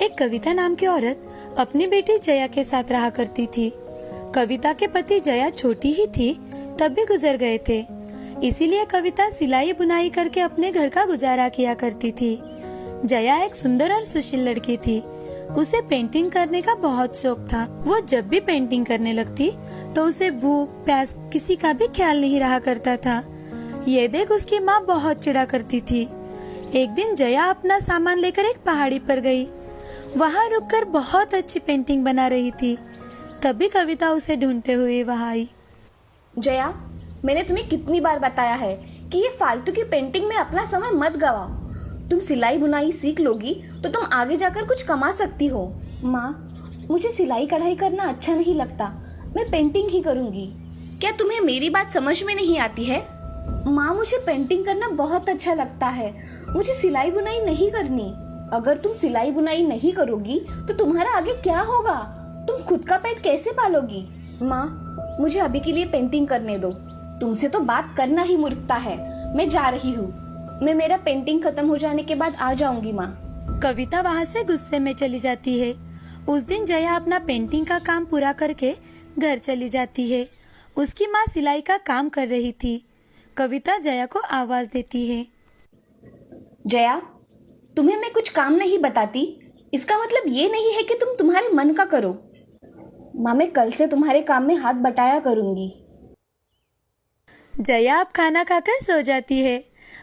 एक कविता नाम की औरत अपनी बेटी जया के साथ रहा करती थी। कविता के पति जया छोटी ही थी तब भी गुजर गए थे, इसीलिए कविता सिलाई बुनाई करके अपने घर का गुजारा किया करती थी। जया एक सुंदर और सुशील लड़की थी। उसे पेंटिंग करने का बहुत शौक था। वो जब भी पेंटिंग करने लगती तो उसे भूख प्यास किसी का भी ख्याल नहीं रहा करता था। ये देख उसकी माँ बहुत चिढ़ा करती थी। एक दिन जया अपना सामान लेकर एक पहाड़ी पर गई। वहाँ रुककर बहुत अच्छी पेंटिंग बना रही थी। तभी कविता उसे ढूंढते हुए वहाँ आई। जया, मैंने तुम्हें कितनी बार बताया है कि ये फालतू की पेंटिंग में अपना समय मत गवाओ। तुम सिलाई बुनाई सीख लोगी तो तुम आगे जाकर कुछ कमा सकती हो। माँ, मुझे सिलाई कढ़ाई करना अच्छा नहीं लगता। मैं पेंटिंग ही करूँगी। क्या तुम्हें मेरी बात समझ में नहीं आती है? माँ, मुझे पेंटिंग करना बहुत अच्छा लगता है। मुझे सिलाई बुनाई नहीं करनी। अगर तुम सिलाई बुनाई नहीं करोगी तो तुम्हारा आगे क्या होगा? तुम खुद का पेट कैसे पालोगी? माँ, मुझे अभी के लिए पेंटिंग करने दो। तुमसे तो बात करना ही मूर्खता है। मैं जा रही हूँ। मैं मेरा पेंटिंग खत्म हो जाने के बाद आ जाऊंगी माँ। कविता वहाँ से गुस्से में चली जाती है। उस दिन जया अपना पेंटिंग का काम पूरा करके घर चली जाती है। उसकी माँ सिलाई का काम कर रही थी। कविता जया को आवाज देती है। जया, तुम्हें मैं कुछ काम नहीं बताती, इसका मतलब ये नहीं है कि तुम तुम्हारे मन का करो। माँ, मैं कल से तुम्हारे काम में हाथ बटाया करूंगी। जया अब खाना खाकर सो जाती है।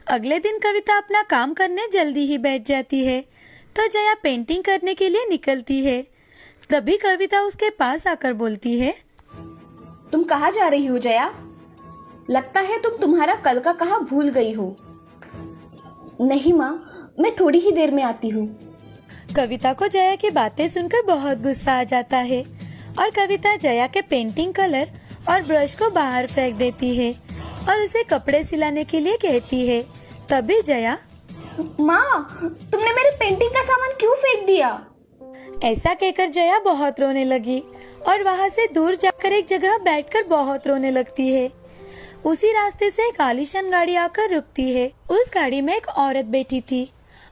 अगले दिन कविता अपना काम करने जल्दी ही बैठ जाती है तो जया पेंटिंग करने के लिए निकलती है। तभी कविता उसके पास आकर बोलती है, तुम कहाँ जा रही हो जया? लगता है तुम तुम्हारा कल का कहा भूल गई हो। नहीं माँ, मैं थोड़ी ही देर में आती हूँ। कविता को जया की बातें सुनकर बहुत गुस्सा आ जाता है और कविता जया के पेंटिंग कलर और ब्रश को बाहर फेंक देती है और उसे कपड़े सिलाने के लिए कहती है। तभी जया, माँ, तुमने मेरे पेंटिंग का सामान क्यों फेंक दिया? ऐसा कहकर जया बहुत रोने लगी और वहाँ से दूर जाकर एक जगह बैठकर बहुत रोने लगती है। उसी रास्ते से एक आलीशान गाड़ी आकर रुकती है। उस गाड़ी में एक औरत बैठी थी।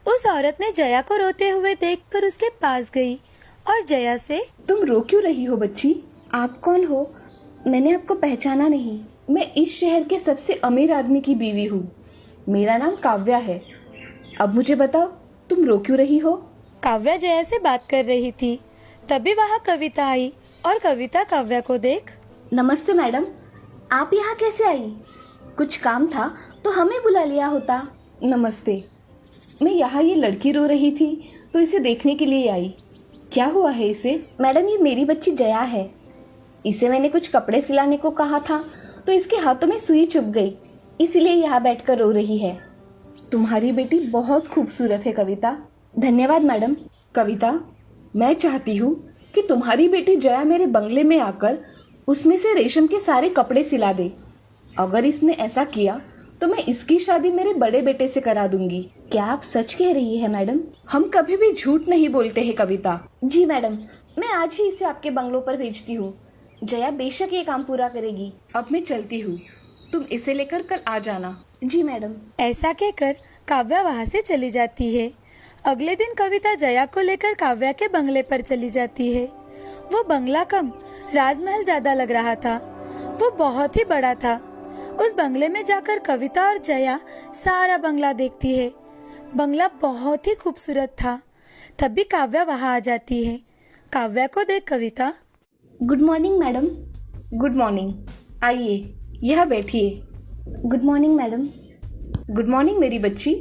उस औरत ने जया को रोते हुए देखकर उसके पास गई और जया से, तुम रो क्यों रही हो बच्ची? आप कौन हो? मैंने आपको पहचाना नहीं। मैं इस शहर के सबसे अमीर आदमी की बीवी हूँ। मेरा नाम काव्या है। अब मुझे बताओ, तुम रो क्यों रही हो? काव्या जया से बात कर रही थी। तभी वहाँ कविता आई और कविता काव्या को देख, नमस्ते मैडम, आप यहाँ कैसे आई? कुछ काम था तो हमें बुला लिया होता। नमस्ते। मैं यहाँ ये लड़की रो रही थी तो इसे देखने के लिए आई। क्या हुआ है इसे? मैडम, ये मेरी बच्ची जया है। इसे मैंने कुछ कपड़े सिलाने को कहा था तो इसके हाथों में सुई चुभ गई, इसीलिए यहाँ बैठकर रो रही है। तुम्हारी बेटी बहुत खूबसूरत है कविता। धन्यवाद मैडम। कविता, मैं चाहती हूँ कि तुम्हारी बेटी जया मेरे बंगले में आकर उसमें से रेशम के सारे कपड़े सिला दे। अगर इसने ऐसा किया तो मैं इसकी शादी मेरे बड़े बेटे से करा दूंगी। क्या आप सच कह रही है मैडम? हम कभी भी झूठ नहीं बोलते हैं कविता। जी मैडम, मैं आज ही इसे आपके बंगलों पर भेजती हूँ। जया बेशक ये काम पूरा करेगी। अब मैं चलती हूँ, तुम इसे लेकर कल आ जाना। जी मैडम। ऐसा कहकर काव्या वहाँ से चली जाती है। अगले दिन कविता जया को लेकर काव्या के बंगले पर चली जाती है। वो बंगला कम राजमहल ज्यादा लग रहा था। वो बहुत ही बड़ा था। उस बंगले में जाकर कविता और जया सारा बंगला देखती है। बंगला बहुत ही खूबसूरत था। तभी काव्या वहाँ आ जाती है। काव्या को देख Kavita, good morning madam. Good morning. आइए, यहाँ बैठिए। Good morning madam. Good morning मेरी बच्ची।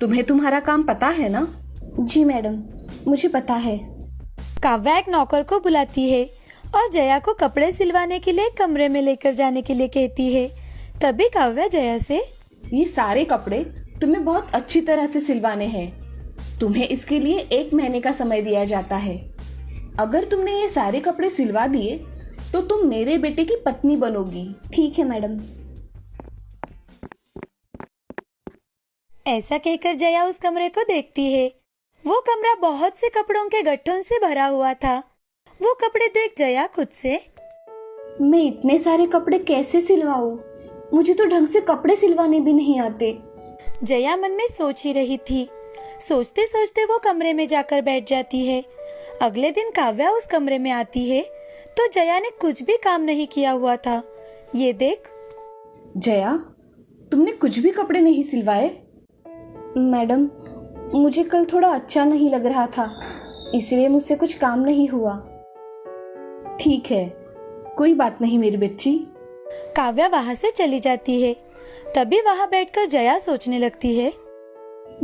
तुम्हें तुम्हारा काम पता है ना? जी मैडम, मुझे पता है। काव्या एक नौकर को बुलाती है और जया को कपड़े सिलवाने के लिए कमरे में लेकर जाने के लिए कहती है। तभी काव्या जया से, ये सारे कपड़े तुम्हें बहुत अच्छी तरह से सिलवाने हैं। तुम्हें इसके लिए 1 महीने का समय दिया जाता है। अगर तुमने ये सारे कपड़े सिलवा दिए तो तुम मेरे बेटे की पत्नी बनोगी। ठीक है मैडम। ऐसा कहकर जया उस कमरे को देखती है। वो कमरा बहुत से कपड़ों के गट्ठों से भरा हुआ था। वो कपड़े देख जया खुद से, मैं इतने सारे कपड़े कैसे सिलवाऊं? मुझे तो ढंग से कपड़े सिलवाने भी नहीं आते। जया मन में सोच ही रही थी। सोचते सोचते वो कमरे में जाकर बैठ जाती है। अगले दिन काव्या उस कमरे में आती है तो जया ने कुछ भी काम नहीं किया हुआ था। ये देख। जया, तुमने कुछ भी कपड़े नहीं सिलवाए? मैडम, मुझे कल थोड़ा अच्छा नहीं लग रहा था, इसलिए मुझसे कुछ काम नहीं हुआ। ठीक है, कोई बात नहीं मेरी बच्ची। काव्या वहां से चली जाती है। तभी वहां बैठकर जया सोचने लगती है,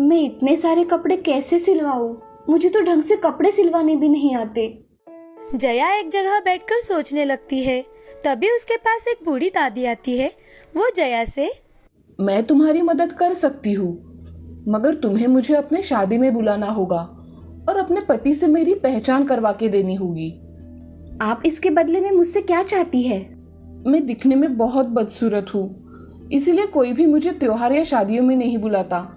मैं इतने सारे कपड़े कैसे सिलवाऊं? मुझे तो ढंग से कपड़े सिलवाने भी नहीं आते। जया एक जगह बैठकर सोचने लगती है। तभी उसके पास एक बूढ़ी दादी आती है। वो जया से, मैं तुम्हारी मदद कर सकती हूँ, मगर तुम्हें मुझे अपने शादी में बुलाना होगा और अपने पति से मेरी पहचान करवा के देनी होगी। आप इसके बदले में मुझसे क्या चाहती है? मैं दिखने में बहुत बदसूरत हूँ, इसीलिए कोई भी मुझे त्योहार या शादियों में नहीं बुलाता।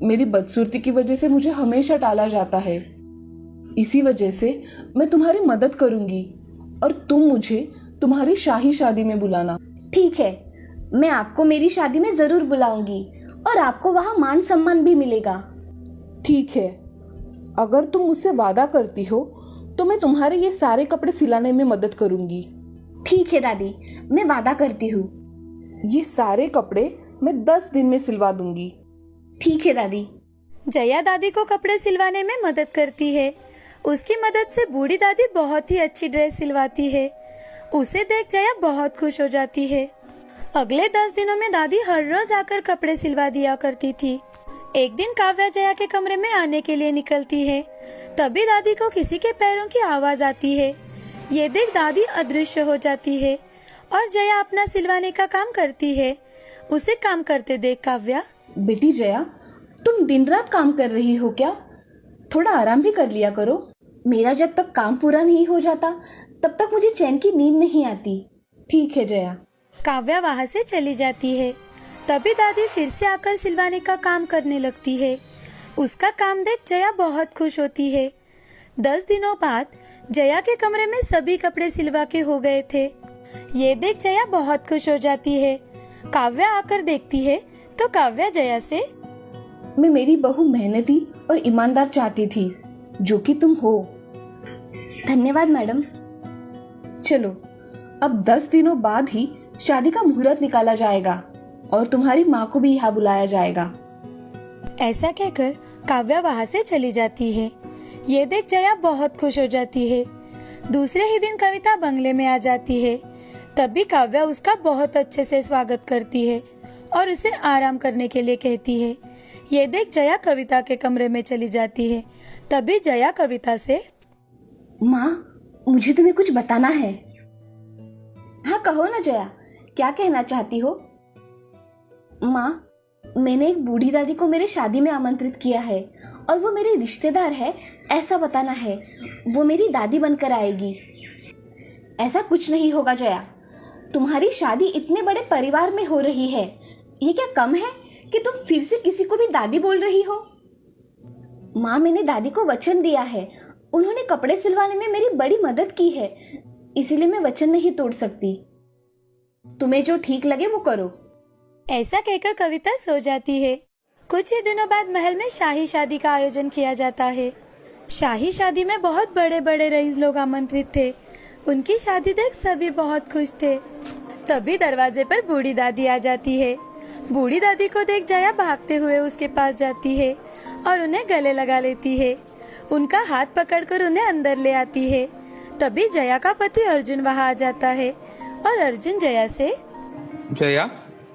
मेरी बदसूरती की वजह से मुझे हमेशा टाला जाता है। इसी वजह से मैं तुम्हारी मदद करूंगी और तुम मुझे तुम्हारी शाही शादी में बुलाना। ठीक है, मैं आपको मेरी शादी में जरूर बुलाऊंगी और आपको वहाँ मान सम्मान भी मिलेगा। ठीक है, अगर तुम मुझसे वादा करती हो तो मैं तुम्हारे ये सारे कपड़े सिलाने में मदद करूंगी। ठीक है दादी, मैं वादा करती हूँ। ये सारे कपड़े मैं 10 दिन में सिलवा दूंगी। ठीक है दादी। जया दादी को कपड़े सिलवाने में मदद करती है। उसकी मदद से बूढ़ी दादी बहुत ही अच्छी ड्रेस सिलवाती है। उसे देख जया बहुत खुश हो जाती है। अगले 10 दिनों में दादी हर रोज आकर कपड़े सिलवा दिया करती थी। एक दिन काव्या जया के कमरे में आने के लिए निकलती है। तभी दादी को किसी के पैरों की आवाज आती है। ये देख दादी अदृश्य हो जाती है और जया अपना सिलवाने का काम करती है। उसे काम करते देख काव्या, बेटी जया, तुम दिन रात काम कर रही हो क्या? थोड़ा आराम भी कर लिया करो। मेरा जब तक काम पूरा नहीं हो जाता तब तक मुझे चैन की नींद नहीं आती। ठीक है जया। काव्या वहां से चली जाती है। तभी दादी फिर से आकर सिलवाने का काम करने लगती है। उसका काम देख जया बहुत खुश होती है। 10 दिनों बाद जया के कमरे में सभी कपड़े सिलवा के हो गए थे। ये देख जया बहुत खुश हो जाती है। काव्या आकर देखती है तो काव्या जया से, मैं मेरी बहू मेहनती और ईमानदार चाहती थी, जो कि तुम हो। धन्यवाद मैडम। चलो, अब 10 दिनों बाद ही शादी का मुहूर्त निकाला जाएगा और तुम्हारी माँ को भी यहाँ बुलाया जाएगा। ऐसा कहकर काव्या वहां से चली जाती है। ये देख जया बहुत खुश हो जाती है। दूसरे ही दिन कविता बंगले में आ जाती है। तभी काव्या उसका बहुत अच्छे से स्वागत करती है और उसे आराम करने के लिए कहती है। ये देख जया कविता के कमरे में चली जाती है। तभी जया कविता से, माँ, मुझे तुम्हें कुछ बताना है। हाँ कहो ना जया, क्या कहना चाहती हो? माँ, मैंने एक बूढ़ी दादी को मेरे शादी में आमंत्रित किया है और वो मेरी रिश्तेदार है ऐसा बताना है। वो मेरी दादी बनकर आएगी। ऐसा कुछ नहीं होगा जया, तुम्हारी शादी इतने बड़े परिवार में हो रही है। ये क्या कम है कि तुम फिर से किसी को भी दादी बोल रही हो? माँ, मैंने दादी को वचन दिया है। उन्होंने कपड़े सिलवाने में मेरी बड़ी मदद की है, इसीलिए मैं वचन नहीं तोड़ सकती। तुम्हें जो ठीक लगे वो करो। ऐसा कहकर कविता सो जाती है। कुछ ही दिनों बाद महल में शाही शादी का आयोजन किया जाता है। शाही शादी में बहुत बड़े बड़े रईस लोग आमंत्रित थे। उनकी शादी देख सभी बहुत खुश थे। तभी दरवाजे पर बूढ़ी दादी आ जाती है। बूढ़ी दादी को देख जया भागते हुए उसके पास जाती है और उन्हें गले लगा लेती है। उनका हाथ पकड़कर उन्हें अंदर ले आती है। तभी जया का पति अर्जुन वहां आ जाता है और अर्जुन जया से, जया,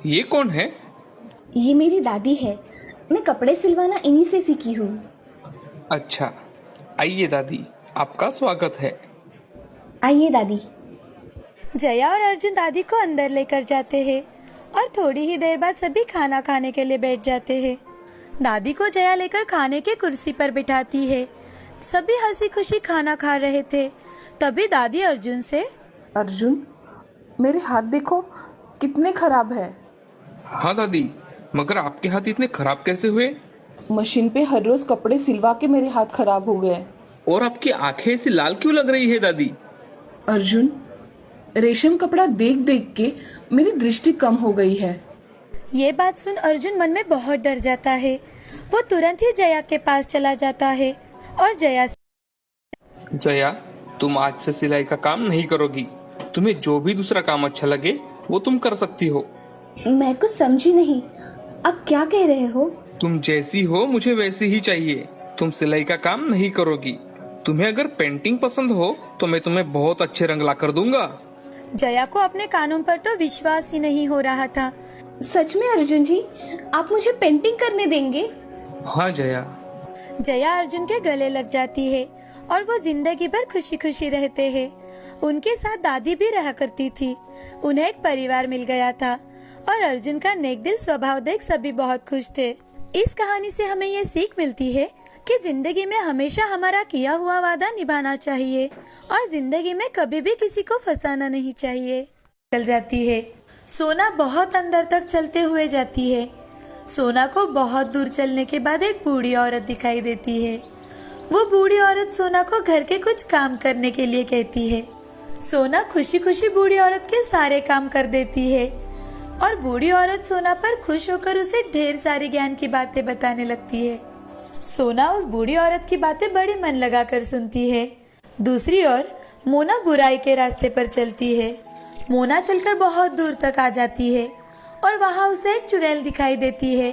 ये कौन है? ये मेरी दादी है। मैं कपड़े सिलवाना इन्हीं से सीखी हूँ। अच्छा, आइए दादी, आपका स्वागत है। आइए दादी। जया और अर्जुन दादी को अंदर लेकर जाते हैं और थोड़ी ही देर बाद सभी खाना खाने के लिए बैठ जाते हैं। दादी को जया लेकर खाने की कुर्सी पर बिठाती है। सभी हंसी खुशी खाना खा रहे थे। तभी दादी अर्जुन से, अर्जुन, मेरे हाथ देखो कितने खराब है। हाँ दादी, मगर आपके हाथ इतने खराब कैसे हुए? मशीन पे हर रोज कपड़े सिलवा के मेरे हाथ खराब हो गए। और आपकी आंखें ऐसी लाल क्यों लग रही है दादी? अर्जुन, रेशम कपड़ा देख देख के मेरी दृष्टि कम हो गई है। ये बात सुन अर्जुन मन में बहुत डर जाता है। वो तुरंत ही जया के पास चला जाता है और जया से जया, तुम आज से सिलाई का काम नहीं करोगी। तुम्हें जो भी दूसरा काम अच्छा लगे वो तुम कर सकती हो। मैं कुछ समझी नहीं, आप क्या कह रहे हो? तुम जैसी हो मुझे वैसी ही चाहिए। तुम सिलाई का काम नहीं करोगी। तुम्हें अगर पेंटिंग पसंद हो तो मैं तुम्हें बहुत अच्छे रंग ला कर दूंगा। जया को अपने कानों पर तो विश्वास ही नहीं हो रहा था। सच में अर्जुन जी, आप मुझे पेंटिंग करने देंगे? हाँ जया। जया अर्जुन के गले लग जाती है और वो जिंदगी भर खुशी खुशी रहते हैं। उनके साथ दादी भी रहा करती थी। उन्हें एक परिवार मिल गया था और अर्जुन का नेक दिल स्वभाव देख सभी बहुत खुश थे। इस कहानी से हमें ये सीख मिलती है कि जिंदगी में हमेशा हमारा किया हुआ वादा निभाना चाहिए और जिंदगी में कभी भी किसी को फंसाना नहीं चाहिए। चल जाती है। सोना बहुत अंदर तक चलते हुए जाती है। सोना को बहुत दूर चलने के बाद एक बूढ़ी औरत दिखाई देती है। वो बूढ़ी औरत सोना को घर के कुछ काम करने के लिए कहती है। सोना खुशी खुशी बूढ़ी औरत के सारे काम कर देती है और बूढ़ी औरत सोना पर खुश होकर उसे ढेर सारी ज्ञान की बातें बताने लगती है। सोना उस बूढ़ी औरत की बातें बड़ी मन लगाकर सुनती है। दूसरी ओर मोना बुराई के रास्ते पर चलती है। मोना चलकर बहुत दूर तक आ जाती है और वहाँ उसे एक चुड़ैल दिखाई देती है।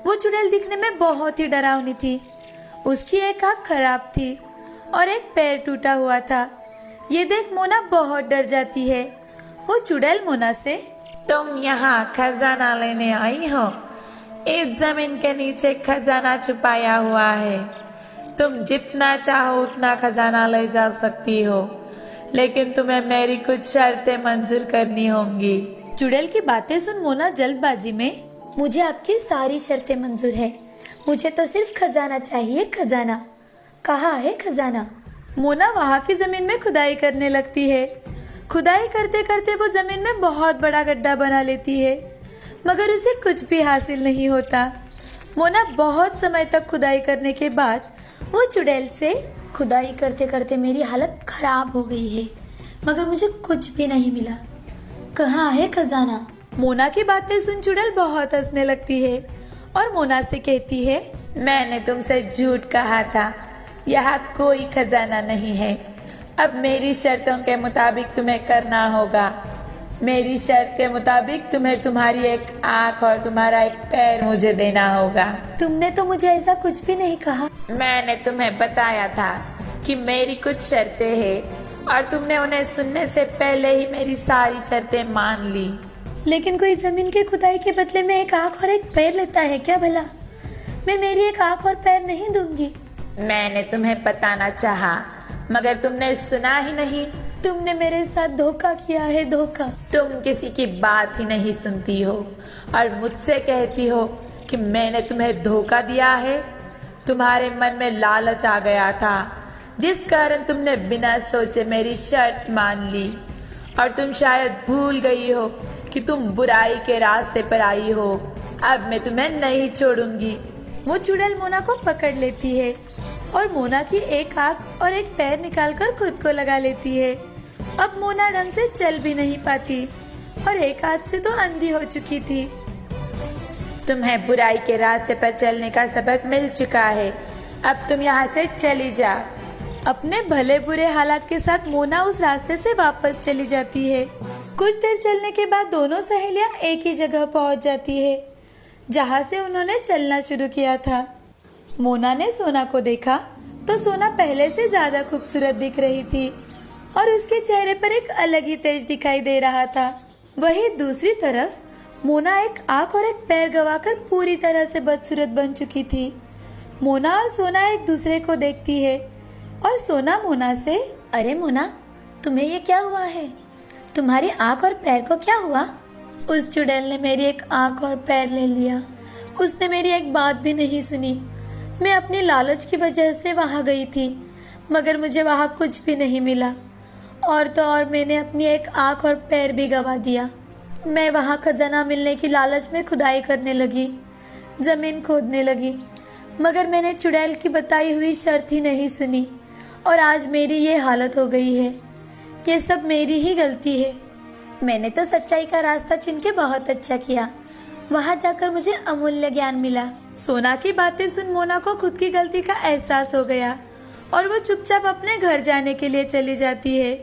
वो चुड़ैल दिखने में बहुत ही डरावनी थी। उसकी एक आँख खराब थी और एक पैर टूटा हुआ था। ये देख मोना बहुत डर जाती है। वो चुड़ैल मोना से, तुम यहाँ खजाना लेने आई हो? इस जमीन के नीचे खजाना छुपाया हुआ है। तुम जितना चाहो उतना खजाना ले जा सकती हो, लेकिन तुम्हें मेरी कुछ शर्तें मंजूर करनी होंगी। चुड़ैल की बातें सुन मोना जल्दबाजी में, मुझे आपकी सारी शर्तें मंजूर है। मुझे तो सिर्फ खजाना चाहिए, खजाना। कहाँ है खजाना? मोना वहाँ की जमीन में खुदाई करने लगती है। खुदाई करते करते वो जमीन में बहुत बड़ा गड्ढा बना लेती है, मगर उसे कुछ भी हासिल नहीं होता। मोना बहुत समय तक खुदाई करने के बाद वो चुड़ैल से, खुदाई करते करते मेरी हालत खराब हो गई है, मगर मुझे कुछ भी नहीं मिला। कहाँ है खजाना? मोना की बातें सुन चुड़ैल बहुत हंसने लगती है और मोना से कहती है, मैंने तुमसे झूठ कहा था। यहाँ कोई खजाना नहीं है। अब मेरी शर्तों के मुताबिक तुम्हें करना होगा। मेरी शर्त के मुताबिक तुम्हें तुम्हारी एक आँख और तुम्हारा एक पैर मुझे देना होगा। तुमने तो मुझे ऐसा कुछ भी नहीं कहा। मैंने तुम्हें बताया था कि मेरी कुछ शर्तें हैं और तुमने उन्हें सुनने से पहले ही मेरी सारी शर्तें मान ली। लेकिन कोई जमीन की खुदाई के बदले में एक आँख और एक पैर लेता है क्या भला? मैं मेरी एक आँख और पैर नहीं दूंगी। मैंने तुम्हें बताना चाहा, मगर तुमने सुना ही नहीं। तुमने मेरे साथ धोखा किया है, धोखा। तुम किसी की बात ही नहीं सुनती हो और मुझसे कहती हो कि मैंने तुम्हें धोखा दिया है। तुम्हारे मन में लालच आ गया था, जिस कारण तुमने बिना सोचे मेरी शर्त मान ली और तुम शायद भूल गई हो कि तुम बुराई के रास्ते पर आई हो। अब मैं तुम्हें नहीं छोड़ूंगी। वो चुड़ैल मोना को पकड़ लेती है और मोना की एक आँख और एक पैर निकालकर खुद को लगा लेती है। अब मोना ढंग से चल भी नहीं पाती और एक हाथ से तो अंधी हो चुकी थी। तुम्हें बुराई के रास्ते पर चलने का सबक मिल चुका है। अब तुम यहाँ से चली जा। अपने भले बुरे हालात के साथ मोना उस रास्ते से वापस चली जाती है। कुछ देर चलने के बाद दोनों सहेलियां एक ही जगह पहुंच जाती है, जहां से उन्होंने चलना शुरू किया था। मोना ने सोना को देखा तो सोना पहले से ज्यादा खूबसूरत दिख रही थी और उसके चेहरे पर एक अलग ही तेज दिखाई दे रहा था। वहीं दूसरी तरफ मोना एक आँख और एक पैर गंवाकर पूरी तरह से बदसूरत बन चुकी थी। मोना और सोना एक दूसरे को देखती है और सोना मोना से, अरे मोना, तुम्हें ये क्या हुआ है? तुम्हारी आँख और पैर को क्या हुआ? उस चुड़ैल ने मेरी एक आँख और पैर ले लिया। उसने मेरी एक बात भी नहीं सुनी। मैं अपनी लालच की वजह से वहाँ गई थी, मगर मुझे वहाँ कुछ भी नहीं मिला और तो और मैंने अपनी एक आँख और पैर भी गंवा दिया। मैं वहाँ खजाना मिलने की लालच में खुदाई करने लगी, ज़मीन खोदने लगी, मगर मैंने चुड़ैल की बताई हुई शर्त ही नहीं सुनी और आज मेरी ये हालत हो गई है। ये सब मेरी ही गलती है। मैंने तो सच्चाई का रास्ता चुन के बहुत अच्छा किया, वहाँ जाकर मुझे अमूल्य ज्ञान मिला। सोना की बातें सुन मोना को खुद की गलती का एहसास हो गया और वो चुपचाप अपने घर जाने के लिए चली जाती है।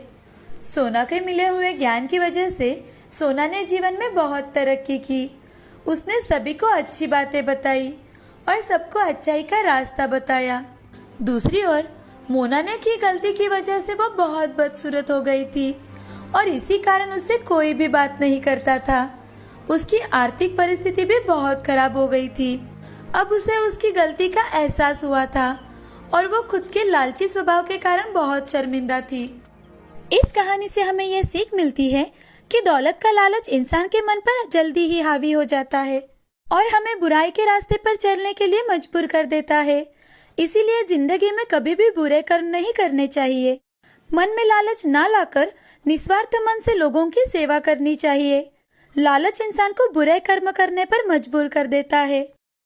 सोना के मिले हुए ज्ञान की वजह से सोना ने जीवन में बहुत तरक्की की। उसने सभी को अच्छी बातें बताई और सबको अच्छाई का रास्ता बताया। दूसरी ओर मोना ने की गलती की वजह से वो बहुत बदसूरत हो गई थी और इसी कारण उससे कोई भी बात नहीं करता था। उसकी आर्थिक परिस्थिति भी बहुत खराब हो गई थी। अब उसे उसकी गलती का एहसास हुआ था और वो खुद के लालची स्वभाव के कारण बहुत शर्मिंदा थी। इस कहानी से हमें यह सीख मिलती है कि दौलत का लालच इंसान के मन पर जल्दी ही हावी हो जाता है और हमें बुराई के रास्ते पर चलने के लिए मजबूर कर देता है। इसीलिए जिंदगी में कभी भी बुरे कर्म नहीं करने चाहिए। मन में लालच ना लाकर निस्वार्थ मन से लोगों की सेवा करनी चाहिए। लालच इंसान को बुरे कर्म करने पर मजबूर कर देता है।